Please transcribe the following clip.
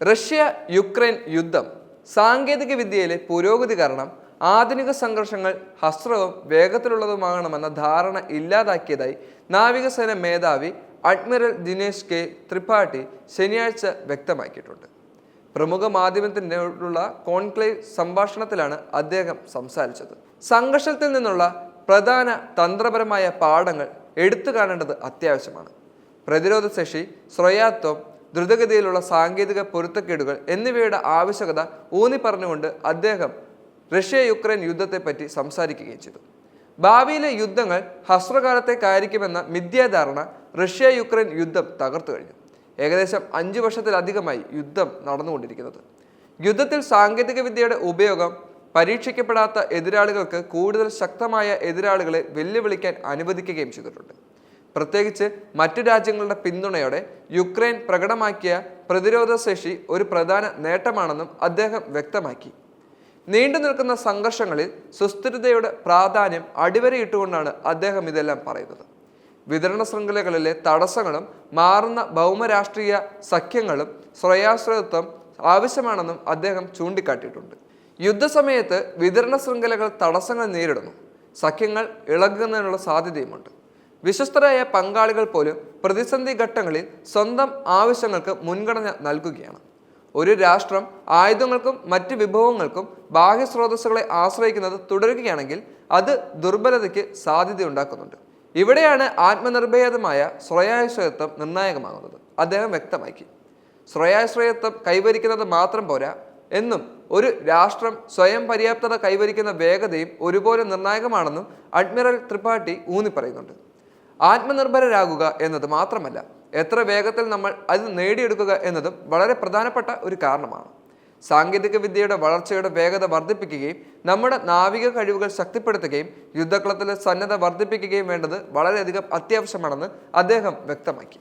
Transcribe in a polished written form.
Russia Ukraine യുദ്ധം സാങ്കേതിക വിദ്യയിലെ പുരോഗതി കാരണം ആധുനിക സംഘർഷങ്ങൾ ഹ്രസ്വവും വേഗത്തിലുള്ളതുമാകണമെന്ന ധാരണ ഇല്ലാതാക്കിയതായി നാവികസേന മേധാവി അഡ്മിറൽ ദിനേശ് കെ ത്രിപാഠി ശനിയാഴ്ച വ്യക്തമാക്കിയിട്ടുണ്ട്. പ്രമുഖ മാധ്യമത്തിനോടുള്ള കോൺക്ലേവ് സംഭാഷണത്തിലാണ് അദ്ദേഹം സംസാരിച്ചത്. സംഘർഷത്തിൽ നിന്നുള്ള പ്രധാന തന്ത്രപരമായ പാഠങ്ങൾ എടുത്തു കാണേണ്ടത് അത്യാവശ്യമാണ്. പ്രതിരോധ ശേഷി, സ്വായത്തം, ദ്രുതഗതിയിലുള്ള സാങ്കേതിക പൊരുത്തക്കേടുകൾ എന്നിവയുടെ ആവശ്യകത ഊന്നി പറഞ്ഞുകൊണ്ട് അദ്ദേഹം റഷ്യ യുക്രൈൻ യുദ്ധത്തെപ്പറ്റി സംസാരിക്കുകയും ചെയ്തു. ഭാവിയിലെ യുദ്ധങ്ങൾ ഹ്രസ്വകാലത്തേക്കായിരിക്കുമെന്ന മിഥ്യാധാരണ റഷ്യ യുക്രൈൻ യുദ്ധം തകർത്തു കഴിഞ്ഞു. ഏകദേശം 5 വർഷത്തിലധികമായി യുദ്ധം നടന്നുകൊണ്ടിരിക്കുന്നത്. യുദ്ധത്തിൽ സാങ്കേതിക വിദ്യയുടെ ഉപയോഗം പരീക്ഷിക്കപ്പെടാത്ത എതിരാളികൾക്ക് കൂടുതൽ ശക്തമായ എതിരാളികളെ വെല്ലുവിളിക്കാൻ അനുവദിക്കുകയും ചെയ്തിട്ടുണ്ട്. പ്രത്യേകിച്ച് മറ്റു രാജ്യങ്ങളുടെ പിന്തുണയോടെ യുക്രൈൻ പ്രകടമാക്കിയ പ്രതിരോധ ശേഷി ഒരു പ്രധാന നേട്ടമാണെന്നും അദ്ദേഹം വ്യക്തമാക്കി. നീണ്ടു നിൽക്കുന്ന സംഘർഷങ്ങളിൽ സുസ്ഥിരതയുടെ പ്രാധാന്യം അടിവരയിട്ടുകൊണ്ടാണ് അദ്ദേഹം ഇതെല്ലാം പറയുന്നത്. വിതരണ ശൃംഖലകളിലെ തടസ്സങ്ങളും മാറുന്ന ഭൗമരാഷ്ട്രീയ സഖ്യങ്ങളും സ്വയാശ്രയത്വം ആവശ്യമാണെന്നും അദ്ദേഹം ചൂണ്ടിക്കാട്ടിയിട്ടുണ്ട്. യുദ്ധസമയത്ത് വിതരണ ശൃംഖലകൾ തടസ്സങ്ങൾ നേരിടുന്നു, സഖ്യങ്ങൾ ഇളകുന്നതിനുള്ള സാധ്യതയുമുണ്ട്. വിശ്വസ്തരായ പങ്കാളികൾ പോലും പ്രതിസന്ധി ഘട്ടങ്ങളിൽ സ്വന്തം ആവശ്യങ്ങൾക്ക് മുൻഗണന നൽകുകയാണ്. ഒരു രാഷ്ട്രം ആയുധങ്ങൾക്കും മറ്റ് വിഭവങ്ങൾക്കും ബാഹ്യ സ്രോതസ്സുകളെ ആശ്രയിക്കുന്നത് തുടരുകയാണെങ്കിൽ അത് ദുർബലതയ്ക്ക് സാധ്യതയുണ്ടാക്കുന്നുണ്ട്. ഇവിടെയാണ് ആത്മനിർഭേദമായ സ്വയാശ്രയത്വം നിർണായകമാകുന്നത്. അദ്ദേഹം വ്യക്തമാക്കി. സ്വയാശ്രയത്വം കൈവരിക്കുന്നത് മാത്രം പോരാ എന്നും ഒരു രാഷ്ട്രം സ്വയം പര്യാപ്തത കൈവരിക്കുന്ന വേഗതയും ഒരുപോലെ നിർണായകമാണെന്നും അഡ്മിറൽ ത്രിപാഠി ഊന്നി പറയുന്നുണ്ട്. ആത്മനിർഭരരാകുക എന്നത് മാത്രമല്ല, എത്ര വേഗത്തിൽ നമ്മൾ അത് നേടിയെടുക്കുക എന്നതും വളരെ പ്രധാനപ്പെട്ട ഒരു കാരണമാണ്. സാങ്കേതിക വിദ്യയുടെ വളർച്ചയുടെ വേഗത വർദ്ധിപ്പിക്കുകയും നമ്മുടെ നാവിക കഴിവുകൾ ശക്തിപ്പെടുത്തുകയും യുദ്ധക്കളത്തിലെ സന്നദ്ധ വർദ്ധിപ്പിക്കുകയും വേണ്ടത് വളരെയധികം അത്യാവശ്യമാണെന്ന് അദ്ദേഹം വ്യക്തമാക്കി.